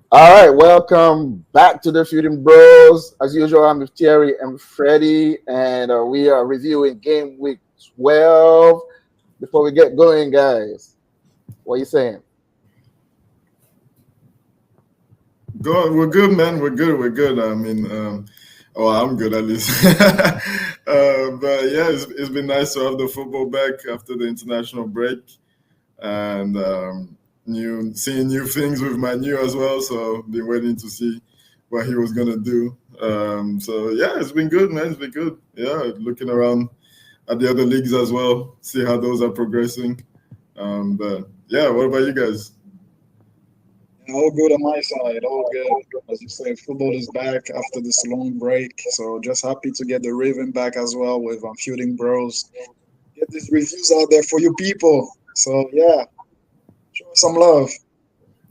All right, welcome back to the Shooting Bros. As usual, I'm with Thierry and Freddie, and we are reviewing game week 12. Before we get going, guys, what are you saying? Go, we're good, man. We're good. We're good. I'm good at least. But yeah, it's been nice to have the football back after the international break, and new seeing new things with Manu as well. So been waiting to see what he was gonna do. So yeah, it's been good, man. It's been good. Yeah, looking around at the other leagues as well, see how those are progressing. But yeah, what about you guys? All good on my side, all good. As you say, football is back after this long break, so just happy to get the Raven back as well with Feuding Bros. Get these reviews out there for you people. So yeah, show us some love.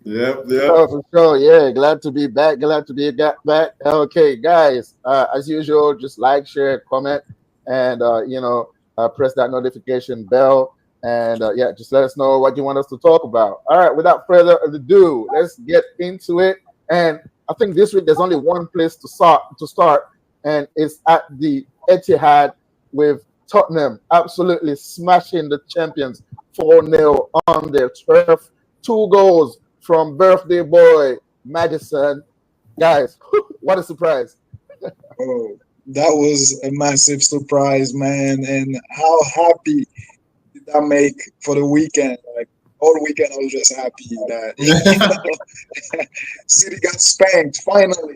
Yep, yep. Oh, for sure. Yeah, glad to be back. Glad to be back. Okay, guys, as usual, just like, share, comment, and press that notification bell. And yeah, just let us know what you want us to talk about. All right, without further ado, let's get into it. And I think this week there's only one place to start, and it's at the Etihad with Tottenham absolutely smashing the champions 4-0 on their turf. Two goals from birthday boy Madison. Guys, what a surprise. Oh, that was a massive surprise, man. And how happy did that make for the weekend? Like all weekend, I was just happy that City got spanked. Finally,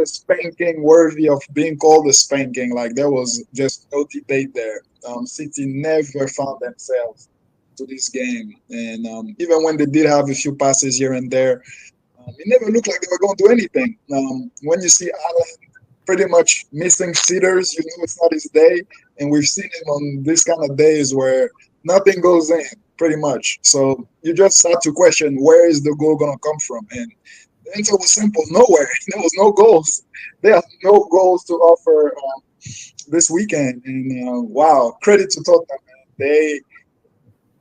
a spanking worthy of being called a spanking. Like there was just no debate there. City never found themselves to this game, and even when they did have a few passes here and there, it never looked like they were going to do anything. When you see Alan pretty much missing sitters, you know it's not his day, and we've seen him on this kind of days where nothing goes in pretty much. So you just start to question where is the goal gonna come from, and the answer was simple: nowhere. There was no goals. There are no goals to offer this weekend, and wow, credit to Tottenham. Man.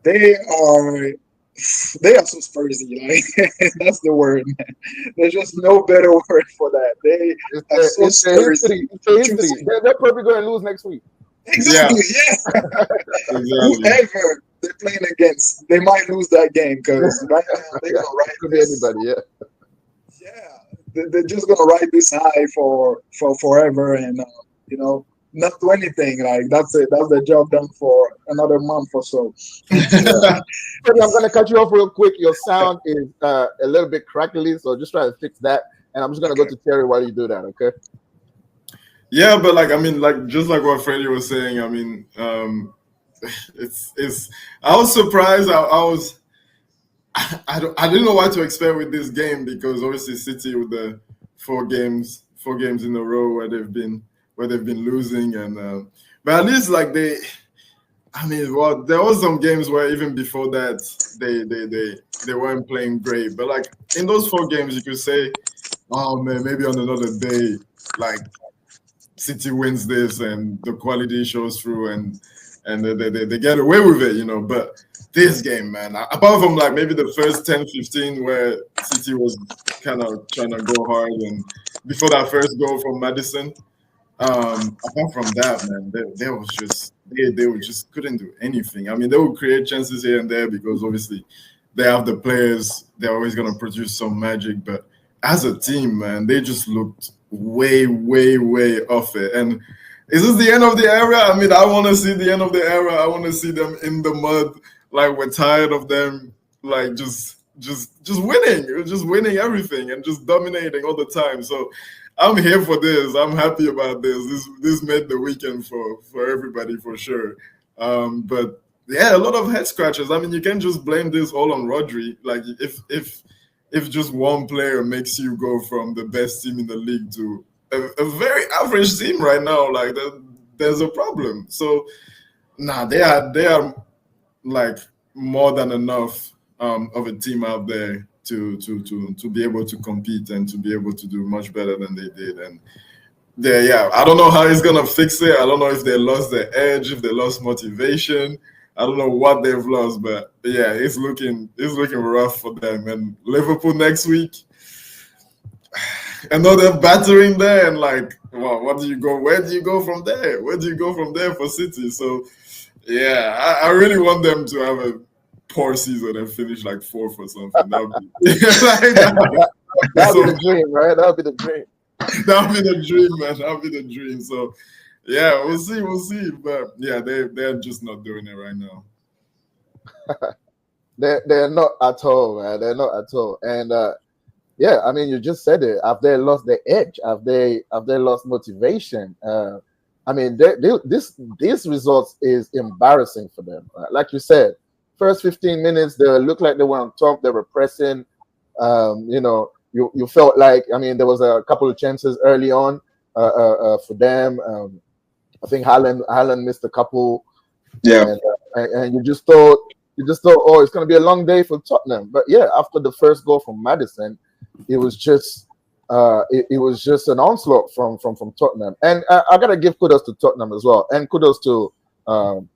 They are they are so Spursy. Like that's the word, man. There's just no better word for that. They It's are a, so it's a Spursy. history. It's a history. Choosing They're probably going to lose next week. Yeah, exactly, yeah. exactly. Whoever they're playing against, they might lose that game because right now they're Yeah, gonna ride could be this. anybody. Yeah. Yeah, they're just gonna ride this high for forever, and you know, not do anything. Like that's it. That's the job done for another month or so. Yeah. Freddie, I'm going to cut you off real quick. Your sound is a little bit crackly, so just try to fix that. And I'm just going to go Okay. to Terry while you do that, okay? Yeah, but like just like what Freddie was saying, it's. I was surprised. I was. I didn't know what to expect with this game because obviously City with the four games in a row where they've been losing but at least like they. I mean, well, there was some games where even before that they weren't playing great, but like in those four games, you could say, oh man, maybe on another day, like City wins this and the quality shows through and they get away with it, you know. But this game, man, apart from like maybe the first 10, 15 where City was kind of trying to go hard and before that first goal from Madison, apart from that, man, they was just they would just couldn't do anything. I mean, they would create chances here and there because obviously they have the players. They're always gonna produce some magic, but as a team, man, they just looked way, way, way off it. And is this the end of the era? I mean, I want to see the end of the era. I want to see them in the mud. Like we're tired of them, like just winning everything and just dominating all the time. So I'm here for this. I'm happy about this. This made the weekend for everybody for sure. But yeah, a lot of head scratches. I mean, you can't just blame this all on Rodri. Like if just one player makes you go from the best team in the league to a very average team right now, like there's a problem. So nah, they are like more than enough of a team out there to be able to compete and to be able to do much better than they did. And yeah, I don't know how he's gonna fix it. I don't know if they lost their edge, if they lost motivation. I don't know what they've lost, but yeah, it's looking rough for them. And Liverpool next week. another battering there, and like, well, what do you go? Where do you go from there? Where do you go from there for City? So, yeah, I really want them to have a poor season and finish like fourth or something. That would be, like, That'll be the dream, right? That'll be the dream. that would be the dream, man. That would be the dream. So, yeah, we'll see. But yeah, they're just not doing it right now. They're not at all, man. They're not at all. And yeah, I mean, you just said it. Have they lost their edge? Have they lost motivation? I mean, this results is embarrassing for them. Like you said, first 15 minutes, they looked like they were on top. They were pressing. You know, you felt like, I mean, there was a couple of chances early on for them. I think Haaland missed a couple. Yeah. And you just thought, oh, it's going to be a long day for Tottenham. But yeah, after the first goal from Maddison, it was just an onslaught from Tottenham. And I got to give kudos to Tottenham as well, and kudos to to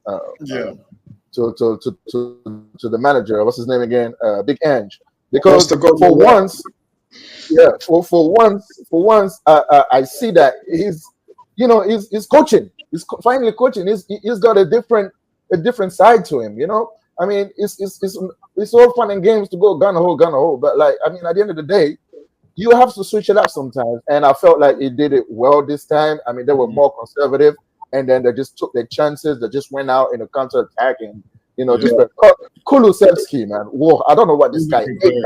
the manager. What's his name again? Big Ange. Because for once, I see that he's coaching. He's finally coaching. He's got a different side to him. You know, I mean, it's all fun and games to go gun ho, but like, I mean, at the end of the day, you have to switch it up sometimes. And I felt like he did it well this time. I mean, they were more conservative, and then they just took their chances. They just went out in a counter attack, and just Kulusevski, man. Whoa, I don't know what this guy did.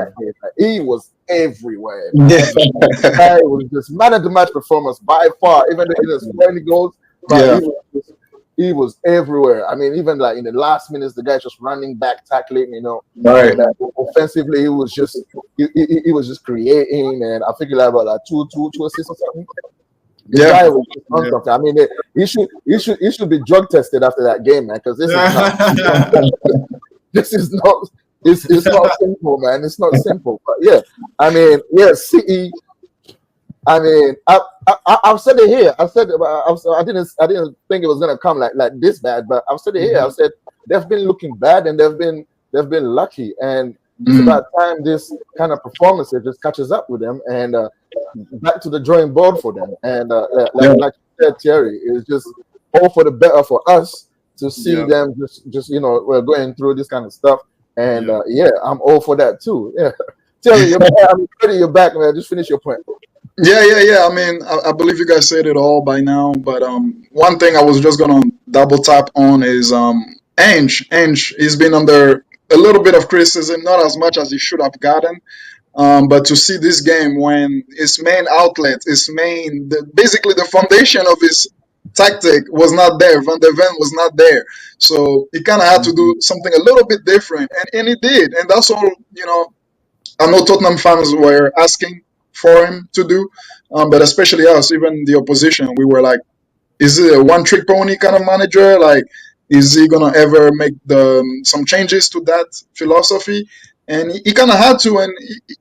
He was everywhere. The guy was just man of the match performance by far, even though he didn't score any goals. But he was everywhere. I mean, even like in the last minutes, the guy just running back, tackling. Right. And, offensively, he was just creating, and I think he had about like two assists or something. The guy was just on something. I mean, he should be drug tested after that game, man, because this is not it's not simple, man. It's not simple. But yeah, I mean, City. I mean, I've said it here. I didn't think it was gonna come like this bad, but I've said it here. I've said they've been looking bad, and they've been lucky, and it's about time this kind of performance just catches up with them, and back to the drawing board for them. And like you said, Thierry, it's just all for the better for us to see them just we're going through this kind of stuff, and I'm all for that too. Yeah, Thierry, I'm ready. You're back, man. Just finish your point. Yeah. I mean, I believe you guys said it all by now, but one thing I was just gonna double tap on is Ange. He's been under a little bit of criticism, not as much as he should have gotten. But to see this game when his main outlet, basically the foundation of his tactic was not there. Van der Ven was not there. So he kind of had to do something a little bit different. And he did. And that's all, I know Tottenham fans were asking for him to do, but especially us, even the opposition, we were like, is it a one-trick pony kind of manager? Like, is he gonna ever make some changes to that philosophy? And he kind of had to, and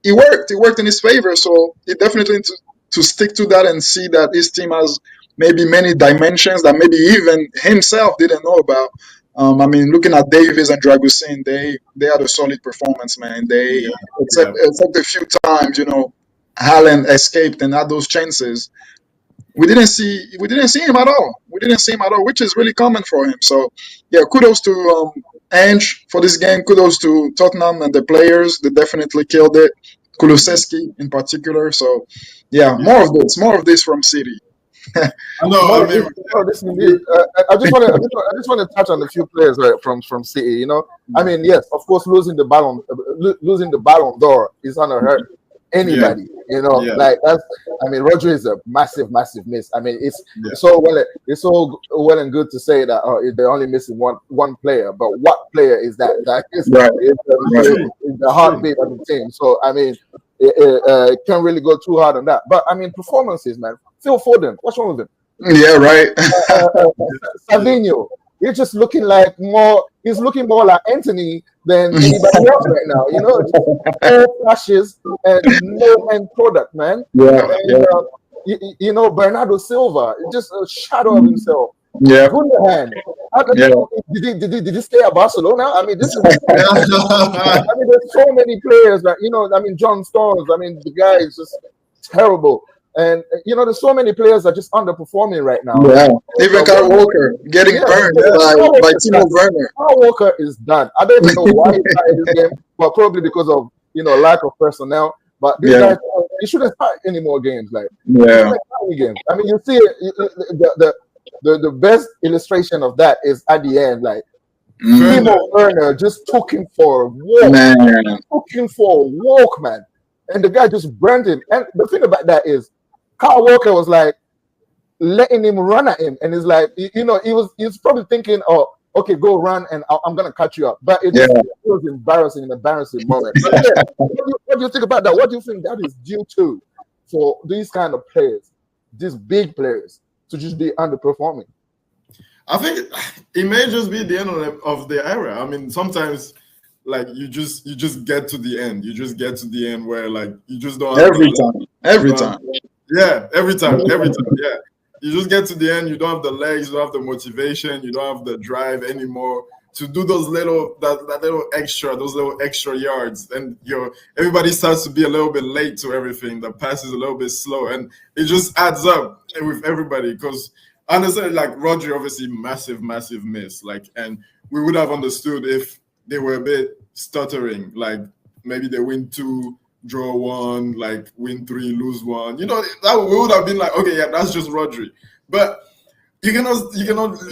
he worked. It worked in his favor. So he definitely need to stick to that and see that his team has maybe many dimensions that maybe even himself didn't know about. I mean, looking at Davies and Dragusin, they had a solid performance, man. Except a few times, Haaland escaped and had those chances. We didn't see him at all. Which is really common for him. So, yeah, kudos to Ange for this game. Kudos to Tottenham and the players. They definitely killed it. Kulusevski in particular. So, yeah, more of this from City. I just want to touch on a few players from City. I mean, yes, of course, losing the Ballon d'Or is gonna hurt anybody. Like that's. I mean, Rodri is a massive miss. I mean, it's all well and good to say that they're only missing one player, but what player is that? That is the heartbeat of the team. So I mean, it can't really go too hard on that. But I mean, performances, man. Phil Foden, what's wrong with him? Yeah, right. Savinho, he's just looking like he's looking more like Anthony than anybody else right now. All flashes and no end product, man. Yeah. And, Bernardo Silva, just a shadow of himself. Yeah. Gundogan. Did he stay at Barcelona? I mean, this is. I mean, there's so many players that I mean, John Stones. I mean, the guy is just. terrible. And there's so many players that are just underperforming right now. Yeah, even Kyle Walker getting burned by Timo Werner. Kyle Walker is done. I don't even know why he started this game, but probably because of lack of personnel. But this guy, he shouldn't start any more games. Like, games. I mean, you see it. The best illustration of that is at the end, like Timo Werner just took him for a walk. Man. And the guy just burned him. And the thing about that is, Kyle Walker was like letting him run at him, and he's like, he was probably thinking, oh, okay, go run, and I'm gonna catch you up. But it was an embarrassing moment. But what do you think about that? What do you think that is due to for these kind of players, these big players, to just be underperforming? I think it may just be the end of the era. I mean, sometimes like you just get to the end. You just get to the end where like you just don't have every time. Yeah, every time. Yeah. You just get to the end, you don't have the legs, you don't have the motivation, you don't have the drive anymore to do those little extra yards. And everybody starts to be a little bit late to everything. The pass is a little bit slow, and it just adds up with everybody. Because I understand, like Rodri, obviously massive miss. Like, and we would have understood if they were a bit stuttering, like maybe they win 2, draw 1, like win 3, lose 1. That we would have been like, okay, yeah, that's just Rodri. But you cannot,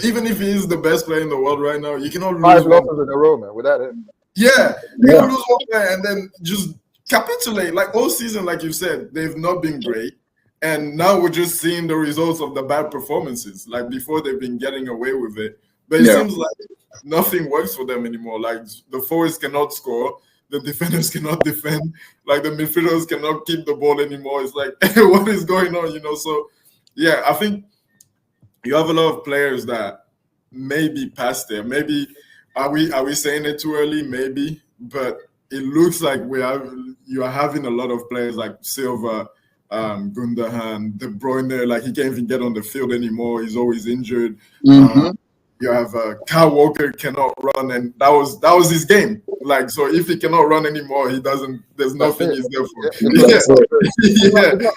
even if he is the best player in the world right now, you cannot lose 5 losses in a row, man. Without it, you can lose 1 player and then just capitulate. Like all season, like you said, they've not been great, and now we're just seeing the results of the bad performances. Like before, they've been getting away with it, but it seems like nothing works for them anymore. Like the forwards cannot score. The defenders cannot defend. Like the midfielders cannot keep the ball anymore. It's like, what is going on? So, yeah, I think you have a lot of players that may be past there. Maybe are we saying it too early? Maybe, but it looks like you are having a lot of players like Silva, Gundogan, De Bruyne. Like he can't even get on the field anymore. He's always injured. You have Kyle Walker cannot run, and that was his game. Like, so if he cannot run anymore, he doesn't. There's nothing he's there for. He's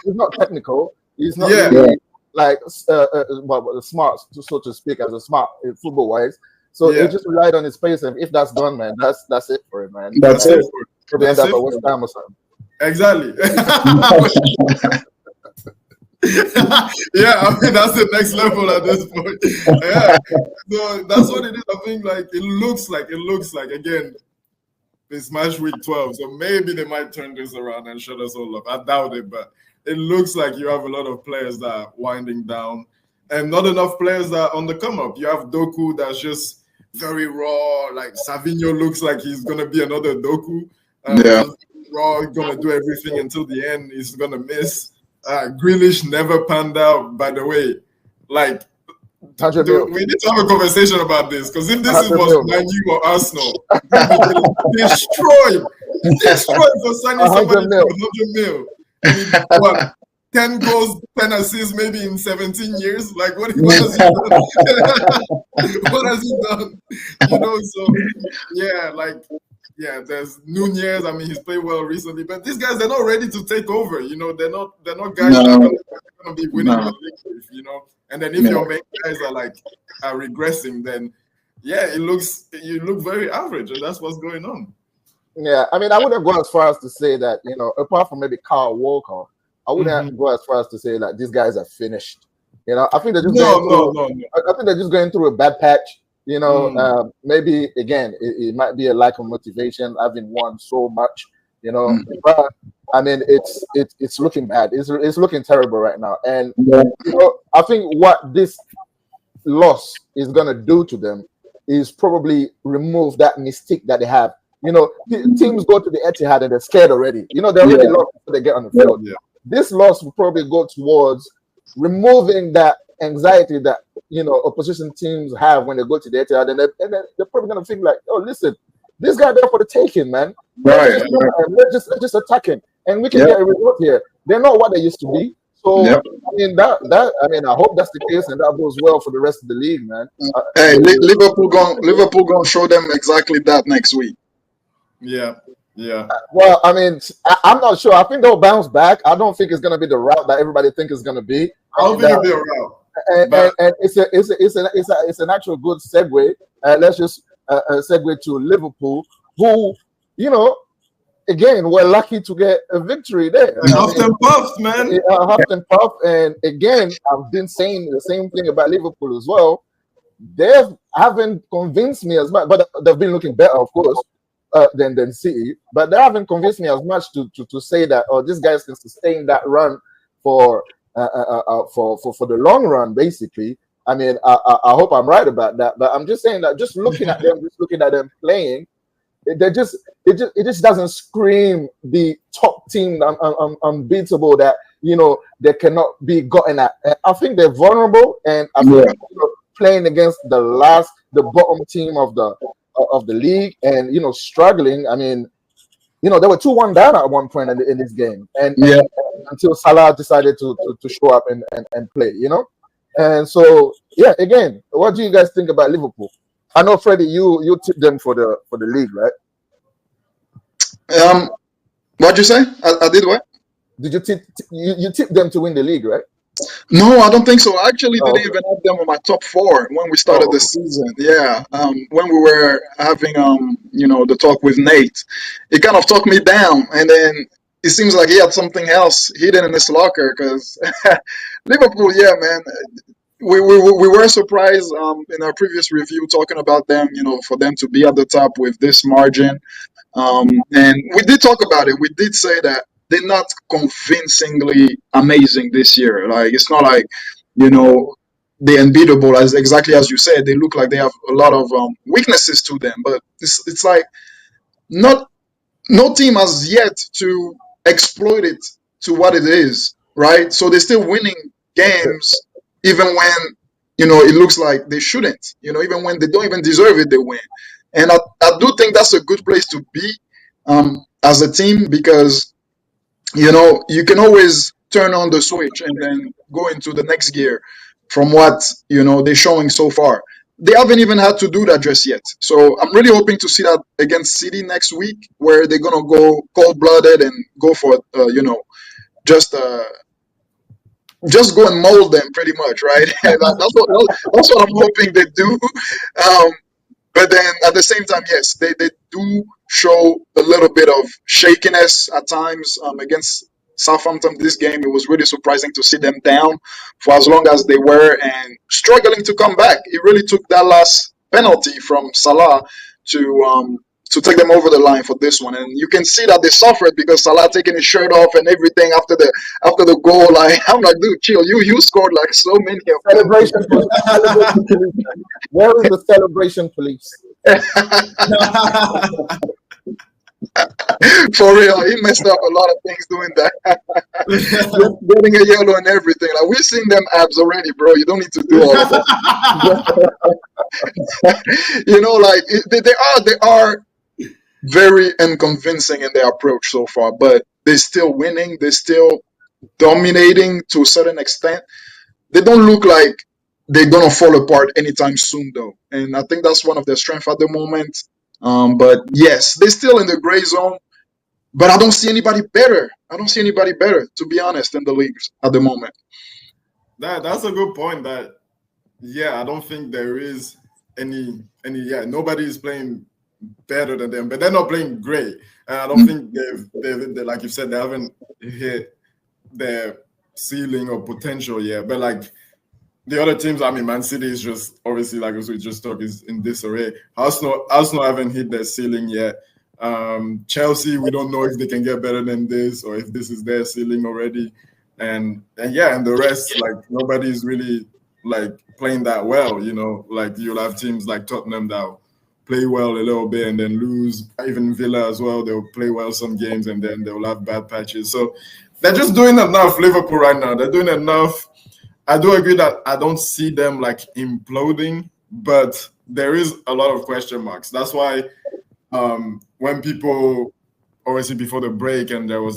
not technical. He's not really like smart, so to speak, as a smart football wise. So he just relied on his pace, and if that's done, man, that's it for him, man. That's it. Probably end up at West Ham or something. Exactly. I mean that's the next level at this point. So that's what it is. I think like it looks like again, it's match week 12, so maybe they might turn this around and shut us all up. I doubt it, but it looks like you have a lot of players that are winding down and not enough players that are on the come up. You have Doku that's just very raw. Like Savinho looks like he's gonna be another Doku. Raw, gonna do everything until the end. He's gonna miss. Grealish never panned out, by the way. Like, we need to have a conversation about this, because if this was Man U or Arsenal, destroyed for signing somebody for 100 mil. I mean, what, 10 goals, 10 assists, maybe in 17 years? Like, what has he done? What has he done? So, there's Nunez. I mean, he's played well recently, but these guys, they're not ready to take over. They're not guys that are going to be winning the league. And then if your main guys are regressing, then you look very average, and that's what's going on. Yeah, I mean, I wouldn't go as far as to say that apart from maybe Kyle Walker, I wouldn't go as far as to say that these guys are finished. I think they're just I think they're just going through a bad patch. Maybe again, it might be a lack of motivation, having won so much. But I mean, it's looking bad. It's looking terrible right now. And I think what this loss is gonna do to them is probably remove that mystique that they have. Teams go to the Etihad and they're scared already. They're already lost before they get on the field. This loss will probably go towards removing that anxiety that opposition teams have when they go to the Etihad, and they're probably gonna think like, oh, listen, this guy there for the taking, man. Let's just attack him, and we can get a result here. They're not what they used to be. So I mean I hope that's the case, and that goes well for the rest of the league, man. Liverpool gonna show them exactly that next week. Yeah. Yeah. Well, I mean, I'm not sure. I think they'll bounce back. I don't think it's going to be the route that everybody thinks it's going to be. I don't And think it'll be a route. But and it's an actual good segue. Let's just segue to Liverpool, who, you know, again, we're lucky to get a victory there. huffed and puffed, man. Huffed and puff. And again, I've been saying the same thing about Liverpool as well. They haven't convinced me as much, but they've been looking better, of course, than City. But they haven't convinced me as much to say that, oh, these guys can sustain that run for the long run, basically. I mean, I hope I'm right about that, but I'm just saying that just looking at them playing, it just doesn't scream the top team unbeatable that, you know, they cannot be gotten at. I think they're vulnerable, and I think, you know, playing against the bottom team of the league, and, you know, struggling. I mean, you know, they were 2-1 down at one point in this game, and until Salah decided to show up and play, you know. And so, yeah, again, what do you guys think about Liverpool? I know, Freddie, you tipped them for the league, right? What'd you say? I did what? Did you tipped them to win the league, right? No, I don't think so. I actually didn't okay. even have them on my top 4 when we started the season. Yeah, when we were having you know, the talk with Nate, it kind of talked me down, and then it seems like he had something else hidden in his locker. Because Liverpool, yeah, man, we were surprised in our previous review talking about them, you know, for them to be at the top with this margin. And we did talk about it. We did say that they're not convincingly amazing this year. Like, it's not like, you know, they're unbeatable, as exactly as you said. They look like they have a lot of weaknesses to them, but it's like not no team has yet to exploit it to what it is, right? So they're still winning games, even when, you know, it looks like they shouldn't. You know, even when they don't even deserve it, they win. And I do think that's a good place to be as a team, because, you know, you can always turn on the switch and then go into the next gear from what, you know, they're showing so far. They haven't even had to do that just yet. So I'm really hoping to see that against City next week, where they're going to go cold-blooded and go for, you know, just go and mold them pretty much, right? That's what I'm hoping they do. But then at the same time, yes, they do show a little bit of shakiness at times against Southampton. This game, it was really surprising to see them down for as long as they were and struggling to come back. It really took that last penalty from Salah to take them over the line for this one. And you can see that they suffered because Salah taking his shirt off and everything after the goal. Like, I'm like, dude, chill. You scored like so many of them. Celebration police. Where is the celebration police? For real, he messed up a lot of things doing that. Getting a yellow and everything. Like, we've seen them abs already, bro. You don't need to do all of that. You know, like, they are very unconvincing in their approach so far, but they're still winning. They're still dominating to a certain extent. They don't look like they're gonna fall apart anytime soon, though, and I think that's one of their strengths at the moment. But yes, they're still in the gray zone, but I don't see anybody better. To be honest, in the leagues at the moment. That's a good point. That, yeah, I don't think there is any nobody is playing better than them, but they're not playing great. And I don't think they've like you said, they haven't hit their ceiling or potential yet. But like the other teams, I mean, Man City is just obviously, like as we just talked, is in disarray. Arsenal haven't hit their ceiling yet. Chelsea, we don't know if they can get better than this or if this is their ceiling already. And the rest, like, nobody's really like playing that well, you know. Like, you'll have teams like Tottenham that play well a little bit and then lose. Even Villa as well, they'll play well some games and then they'll have bad patches. So they're just doing enough. Liverpool right now, they're doing enough. I do agree that I don't see them like imploding, but there is a lot of question marks. That's why when people, obviously before the break, and there's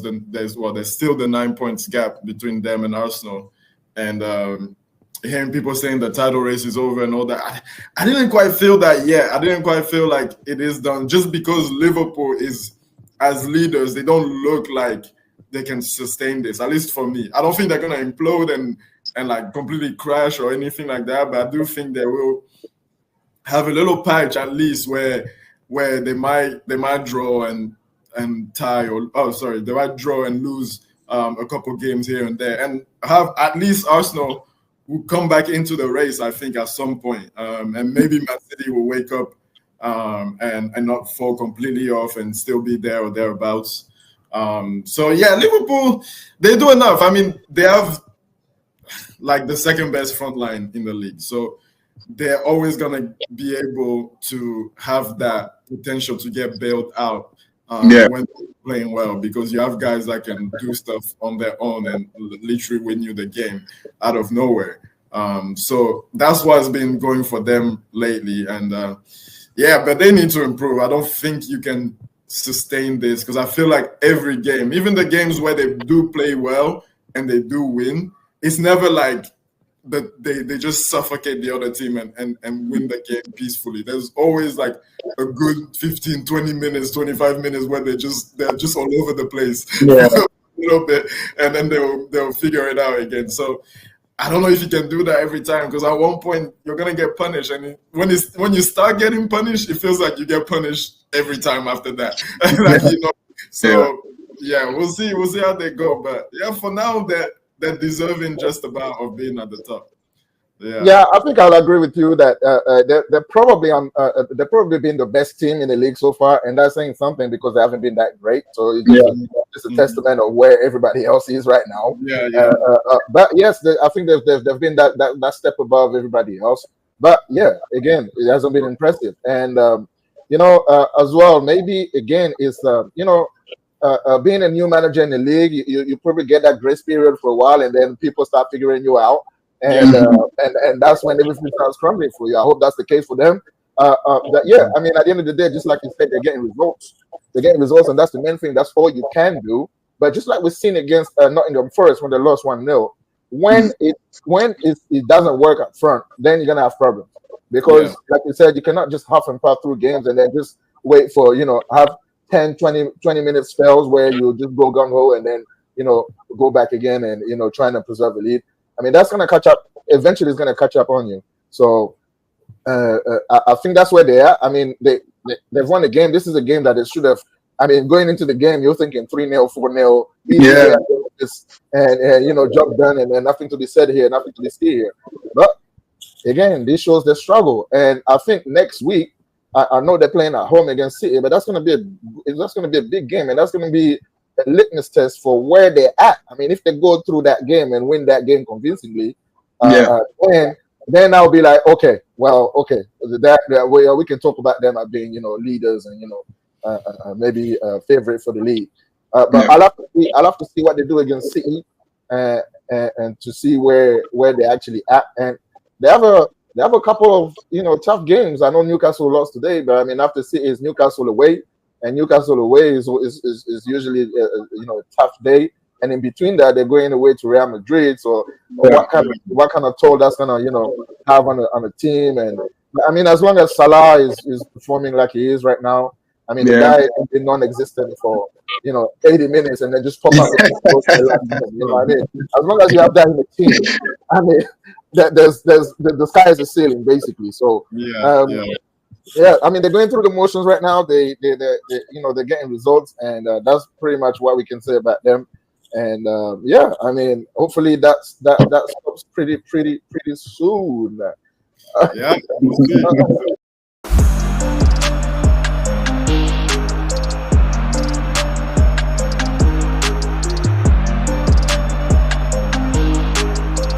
still the 9 points gap between them and Arsenal, and hearing people saying the title race is over and all that, I didn't quite feel that yet. I didn't quite feel like it is done, just because Liverpool is as leaders, they don't look like they can sustain this. At least for me, I don't think they're gonna implode and like completely crash or anything like that. But I do think they will have a little patch at least where they might draw and tie, or they might draw and lose a couple games here and there, and have at least Arsenal will come back into the race, I think, at some point. And maybe Man City will wake up and not fall completely off and still be there or thereabouts. So yeah, Liverpool, they do enough. I mean, they have like the second best front line in the league, so they're always gonna be able to have that potential to get bailed out when they're playing well, because you have guys that can do stuff on their own and literally win you the game out of nowhere. So that's what's been going for them lately, and but they need to improve. I don't think you can sustain this, because I feel like every game, even the games where they do play well and they do win, it's never like that they just suffocate the other team and win the game peacefully. There's always like a good 15, 20 minutes, 25 minutes where they're just all over the place a little bit, and then they'll figure it out again. So I don't know if you can do that every time, because at one point you're gonna get punished, and when you start getting punished, it feels like you get punished every time after that. So we'll see how they go. But for now they're deserving just about of being at the top. Yeah, I think I'll agree with you that they're probably been the best team in the league so far, and that's saying something because they haven't been that great. So it's a testament of where everybody else is right now. But yes, I think they've been that step above everybody else. But again, it hasn't been impressive, and as well, maybe again is being a new manager in the league, you probably get that grace period for a while, and then people start figuring you out, and that's when everything starts crumbling for you. I hope that's the case for them. I mean, at the end of the day, just like you said, they're getting results. And that's the main thing. That's all you can do. But just like we've seen against Nottingham Forest when they lost 1-0, when it doesn't work up front, then you're gonna have problems, because like you said, you cannot just huff and puff through games and then just wait for have 10, 20 minute spells where you just go gung-ho and then, go back again and, trying to preserve the lead. I mean, that's going to catch up. Eventually, it's going to catch up on you. So I think that's where they are. I mean, they've won the game. This is a game that they should have. I mean, going into the game, you're thinking 3-0, 4-0. And job done, and then nothing to be said here, nothing to be seen here. But again, this shows the struggle. And I think next week, I know they're playing at home against City, but that's going to be a big game, and that's going to be a litmus test for where they're at. I mean, if they go through that game and win that game convincingly, then I'll be like, okay, we can talk about them as being leaders and maybe favorite for the league. But I'll have to see what they do against City, and to see where they actually at. And they have a couple of tough games. I know Newcastle lost today, but I mean, after City is Newcastle away, and Newcastle away is usually a tough day. And in between that, they're going away to Real Madrid. So what kind of toll that's gonna have on a team? And I mean, as long as Salah is performing like he is right now, I mean, the guy has been non-existent for 80 minutes and then just pop up. You know what I mean? As long as you have that in the team, I mean, the sky is the ceiling basically. So I mean, they're going through the motions right now. They're getting results, and that's pretty much what we can say about them. And I mean, hopefully that stops pretty soon.